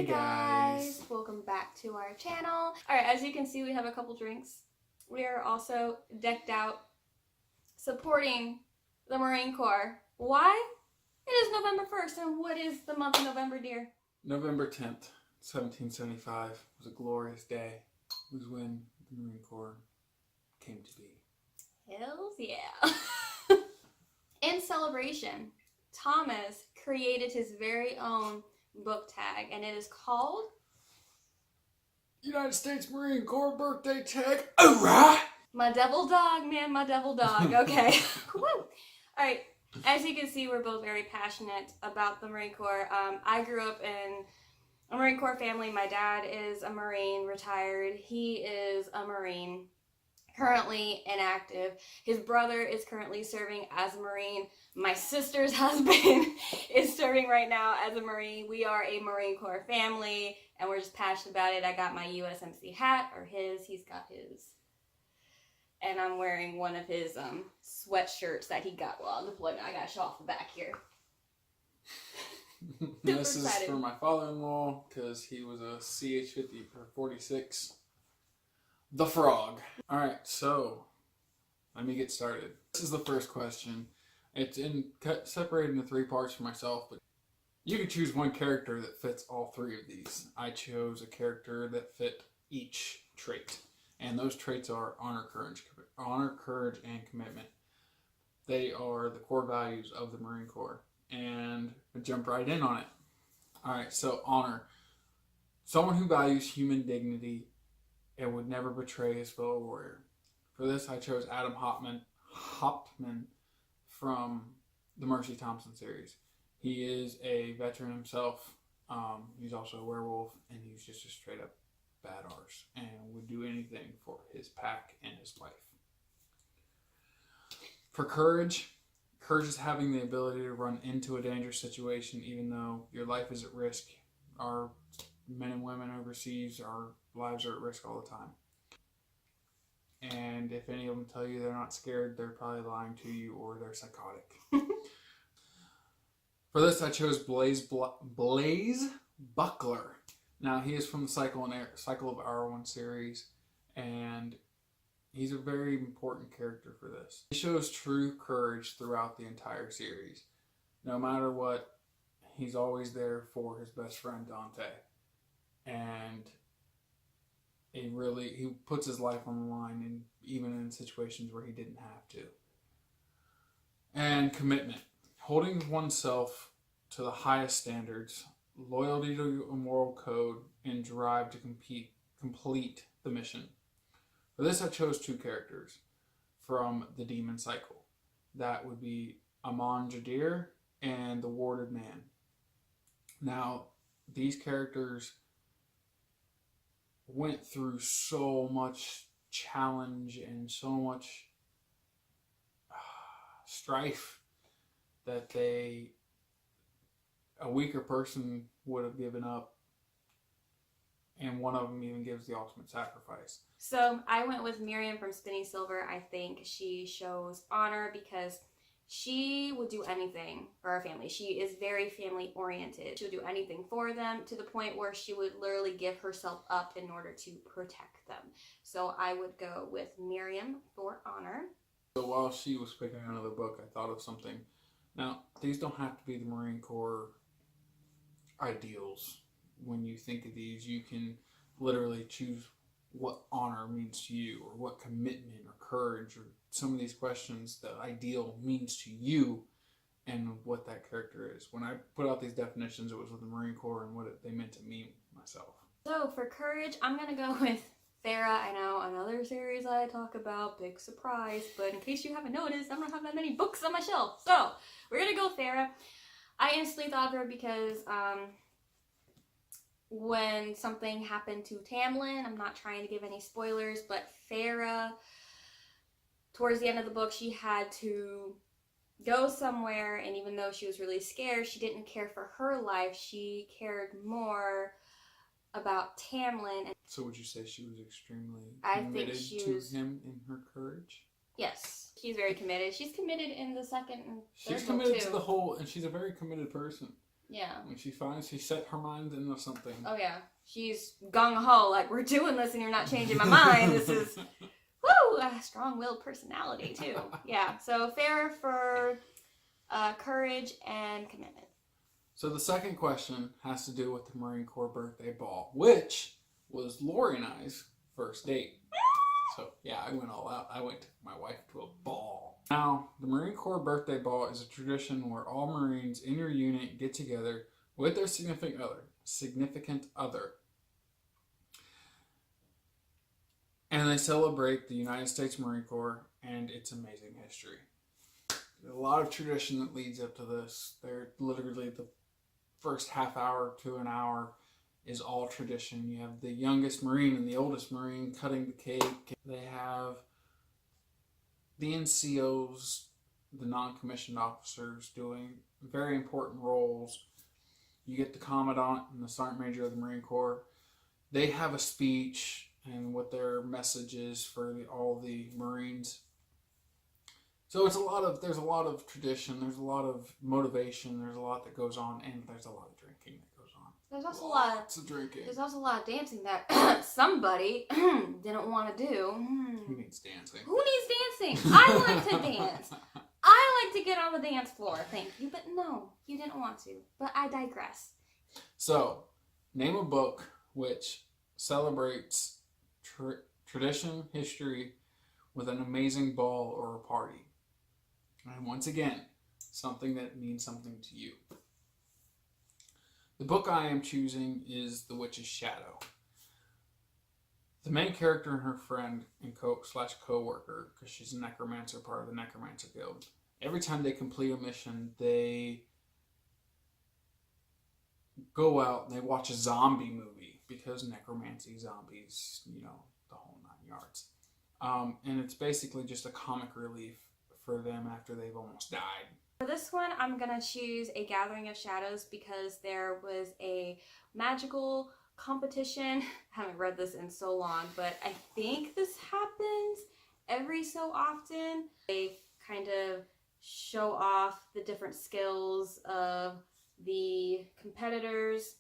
guys, welcome back to our channel. Alright, as you can see, we have a couple drinks. We are also decked out supporting the Marine Corps. Why? It is November 1st, and what is the month of November, dear? November 10th, 1775 was a glorious day. It was when the Marine Corps came to be. Hells yeah. In celebration, Thomas created his very own book tag, and it is called United States Marine Corps birthday tag. Alright! My Devil Dog, man, my Devil Dog. Okay. Woo! Alright, as you can see, we're both very passionate about the Marine Corps. I grew up in a Marine Corps family. My dad is a Marine, retired. He is a Marine, currently inactive. His brother is currently serving as a Marine. My sister's husband is serving right now as a Marine. We are a Marine Corps family, and we're just passionate about it. I got my USMC hat, or his. He's got his. And I'm wearing one of his sweatshirts that he got while on deployment. I gotta show off the back here. This is for my father-in-law, because he was a CH-50 or 46. The Frog. Alright, so let me get started. This is the first question. It's separated into 3 parts for myself, but you could choose one character that fits all 3 of these. I chose a character that fit each trait, and those traits are honor, courage, and commitment. They are the core values of the Marine Corps, and I jump right in on it. Alright, so honor. Someone who values human dignity and would never betray his fellow warrior. For this, I chose Adam Hauptmann from the Mercy Thompson series. He is a veteran himself. He's also a werewolf, and he's just a straight up badass and would do anything for his pack and his wife. For courage is having the ability to run into a dangerous situation even though your life is at risk. Our men and women overseas, our lives are at risk all the time. And if any of them tell you they're not scared, they're probably lying to you or they're psychotic. For this, I chose Blaze Buckler. Now, he is from the Cycle of Arwen series, and he's a very important character for this. He shows true courage throughout the entire series. No matter what, he's always there for his best friend Dante. And he puts his life on the line, and even in situations where he didn't have to. And commitment. Holding oneself to the highest standards, loyalty to a moral code, and drive to complete the mission. For this, I chose 2 characters from the Demon Cycle. That would be Amon Jadir and the Warded Man. Now, these characters went through so much challenge and so much strife that a weaker person would have given up, and one of them even gives the ultimate sacrifice. So I went with Miriam from Spinning Silver. I think she shows honor because she would do anything for our family. She is very family oriented. She would do anything for them to the point where she would literally give herself up in order to protect them. So I would go with Miriam for honor. So while she was picking another book, I thought of something. Now, these don't have to be the Marine Corps ideals. When you think of these, you can literally choose what honor means to you, or what commitment or courage, or some of these questions, the ideal means to you, and what that character is. When I put out these definitions, it was with the Marine Corps and what they meant to me myself. So for courage, I'm going to go with Farah. I know, another series I talk about, big surprise, but in case you haven't noticed, I don't have that many books on my shelf. So we're going to go Farah. I instantly thought of her because when something happened to Tamlin, I'm not trying to give any spoilers, but Farah, towards the end of the book, she had to go somewhere, and even though she was really scared, she didn't care for her life. She cared more about Tamlin. So would you say she was extremely committed to him in her courage? Yes, she's very committed. She's committed in the second and third She's committed book too. to the whole, and she's a very committed person. Yeah. When she finds she set her mind into something. Oh yeah. She's gung-ho, like, we're doing this and you're not changing my mind. This is, woo, a strong-willed personality, too. Yeah, so fair for courage and commitment. So the second question has to do with the Marine Corps birthday ball, which was Lori and I's first date. So, yeah, I went all out. I went to my wife to a ball. Now, the Marine Corps birthday ball is a tradition where all Marines in your unit get together with their significant other. And they celebrate the United States Marine Corps and its amazing history. There's a lot of tradition that leads up to this. They're literally the first half hour to an hour is all tradition. You have the youngest Marine and the oldest Marine cutting the cake. They have the NCOs, the non-commissioned officers, doing very important roles. You get the Commandant and the Sergeant Major of the Marine Corps. They have a speech and what their message is for all the Marines. So there's a lot of tradition, there's a lot of motivation, there's a lot that goes on, and there's a lot of drinking that goes on. There's also Lots of drinking. There's also a lot of dancing that somebody didn't want to do. Who needs dancing? Who needs dancing? I like to dance. I like to get on the dance floor, thank you. But no, you didn't want to. But I digress. So, name a book which celebrates tradition, history, with an amazing ball or a party. And once again, something that means something to you. The book I am choosing is The Witch's Shadow. The main character and her friend and co-worker, because she's a necromancer, part of the Necromancer Guild. Every time they complete a mission, they go out and they watch a zombie movie, because necromancy, zombies, the whole 9 yards. And it's basically just a comic relief for them after they've almost died. For this one, I'm going to choose A Gathering of Shadows because there was a magical competition. I haven't read this in so long, but I think this happens every so often. They kind of show off the different skills of the competitors,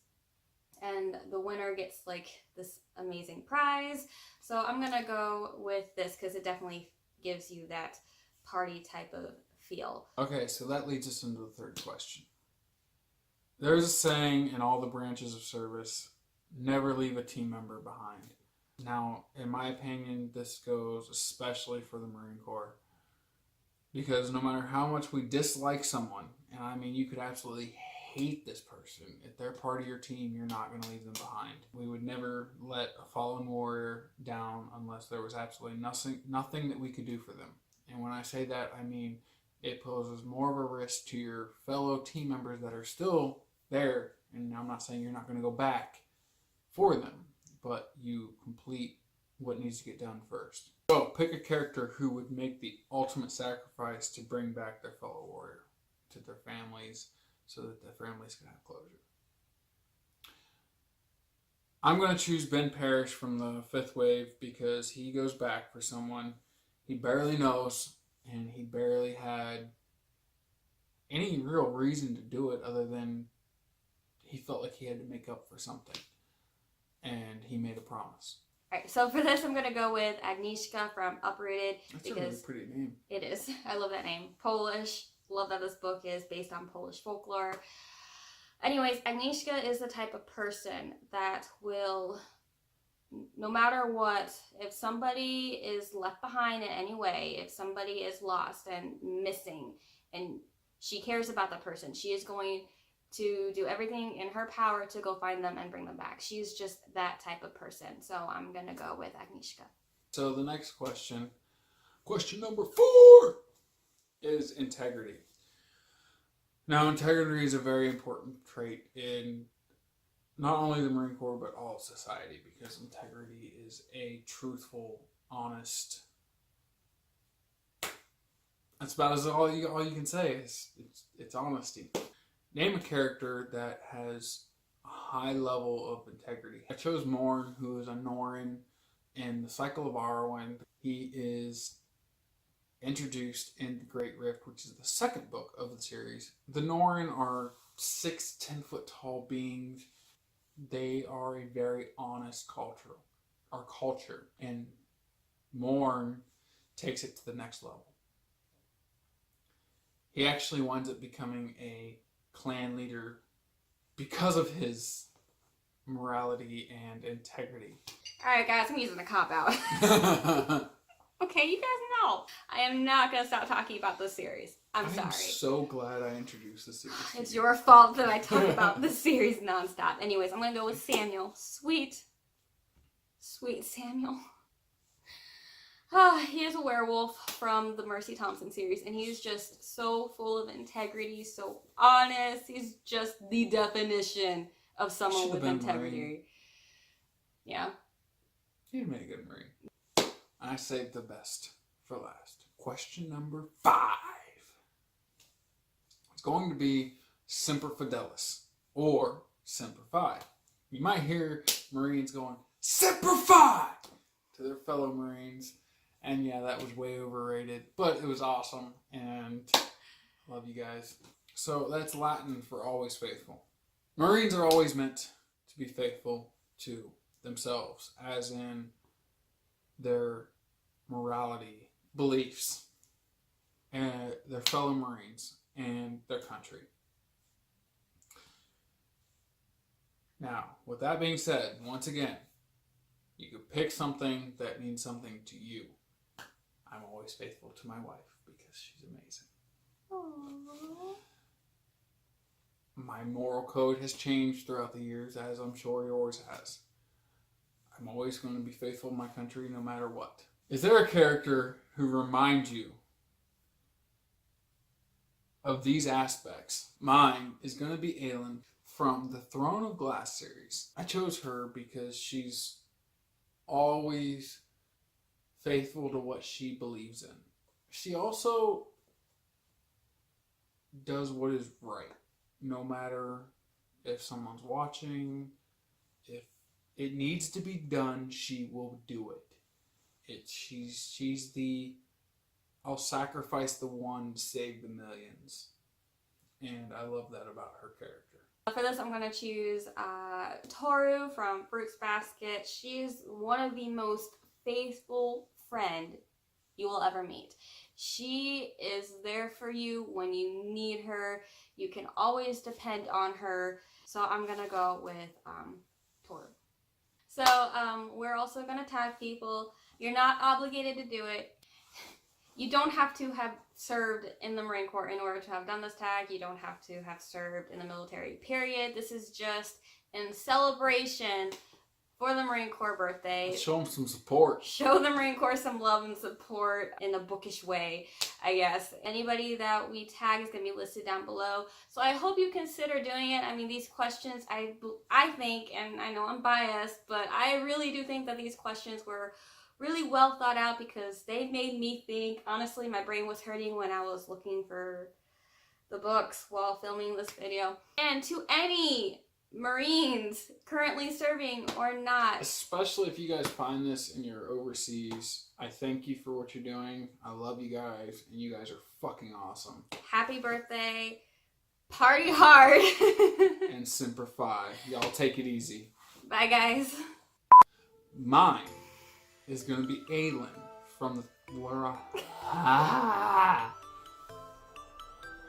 and the winner gets like this amazing prize. So I'm gonna go with this because it definitely gives you that party type of feel. Okay, so that leads us into the third question. There's a saying in all the branches of service, never leave a team member behind. Now, in my opinion, this goes especially for the Marine Corps, because no matter how much we dislike someone, and I mean, you could absolutely hate this person, if they're part of your team, you're not going to leave them behind. We would never let a fallen warrior down unless there was absolutely nothing that we could do for them. And when I say that, I mean it poses more of a risk to your fellow team members that are still there, and I'm not saying you're not going to go back for them, but you complete what needs to get done first. So pick a character who would make the ultimate sacrifice to bring back their fellow warrior to their families, so that the families can have closure. I'm going to choose Ben Parrish from the 5th Wave because he goes back for someone he barely knows, and he barely had any real reason to do it other than he felt like he had to make up for something. And he made a promise. Alright, so for this I'm going to go with Agnieszka from Uprooted. That's a really pretty name. It is. I love that name. Polish. Love that this book is based on Polish folklore. Anyways, Agnieszka is the type of person that will, no matter what, if somebody is left behind in any way, if somebody is lost and missing, and she cares about the person, she is going to do everything in her power to go find them and bring them back. She's just that type of person. So I'm going to go with Agnieszka. So the next question number 4, is integrity. Now, integrity is a very important trait in not only the Marine Corps, but all society, because integrity is a truthful, honest... That's about all you can say. It's honesty. Name a character that has a high level of integrity. I chose Morn, who is a Norn in the Cycle of Arwen. He is introduced in The Great Rift, which is the second book of the series. The Norn are 10 foot tall beings. They are a very honest culture, and Morn takes it to the next level. He actually winds up becoming a clan leader because of his morality and integrity. Alright guys, I'm using a cop-out. Okay, you guys know. I am not going to stop talking about this series. I'm sorry. I'm so glad I introduced this series. It's your fault that I talk about this series nonstop. Anyways, I'm going to go with Samuel. Sweet Samuel. He is a werewolf from the Mercy Thompson series, and he's just so full of integrity, so honest. He's just the definition of someone with integrity. Yeah. He'd make a good Marine. I saved the best for last. Question number 5. It's going to be Semper Fidelis, or Semper Fi. You might hear Marines going, Semper Fi! to their fellow Marines. And yeah, that was way overrated, but it was awesome, and love you guys. So that's Latin for always faithful. Marines are always meant to be faithful to themselves, as in their morality, beliefs, and their fellow Marines, and their country. Now, with that being said, once again, you could pick something that means something to you. I'm always faithful to my wife because she's amazing. Aww. My moral code has changed throughout the years, as I'm sure yours has. I'm always going to be faithful to my country no matter what. Is there a character who reminds you of these aspects? Mine is going to be Aelin from the Throne of Glass series. I chose her because she's always faithful to what she believes in. She also does what is right, no matter if someone's watching. If it needs to be done, she will do it. She's the I'll sacrifice the one to save the millions, and I love that about her character. For this, I'm going to choose Toru from Fruits Basket. She's one of the most faithful friend you will ever meet. She is there for you when you need her. You can always depend on her. So I'm going to go with Toru. So we're also going to tag people. You're not obligated to do it. You don't have to have served in the Marine Corps in order to have done this tag. You don't have to have served in the military, period. This is just in celebration for the Marine Corps birthday. Show them some support. Show the Marine Corps some love and support in a bookish way, I guess. Anybody that we tag is going to be listed down below. So I hope you consider doing it. I mean, these questions, I think, and I know I'm biased, but I really do think that these questions were really well thought out because they made me think. Honestly, my brain was hurting when I was looking for the books while filming this video. And to any Marines currently serving or not, especially if you guys find this and you're overseas, I thank you for what you're doing. I love you guys, and you guys are fucking awesome. Happy birthday. Party hard. And Semper Fi. Y'all take it easy. Bye, guys. Mine is going to be Aelin from the...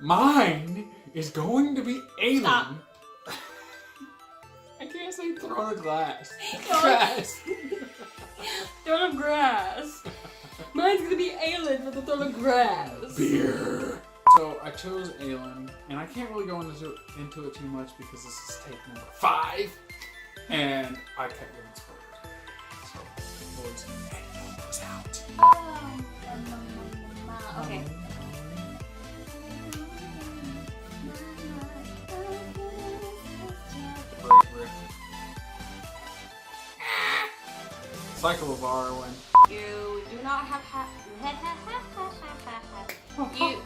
Mine is going to be Aelin. Stop. I can't say Throne of Glass. Grass. Throne of Grass. Mine's gonna be Aelin for the Throne of Grass. Beer. So I chose Aelin, and I can't really go into it too much because this is take number 5, and I kept getting spoilers. So, Lord's Manual is out. Okay. Cycle of Arwen. You do not have you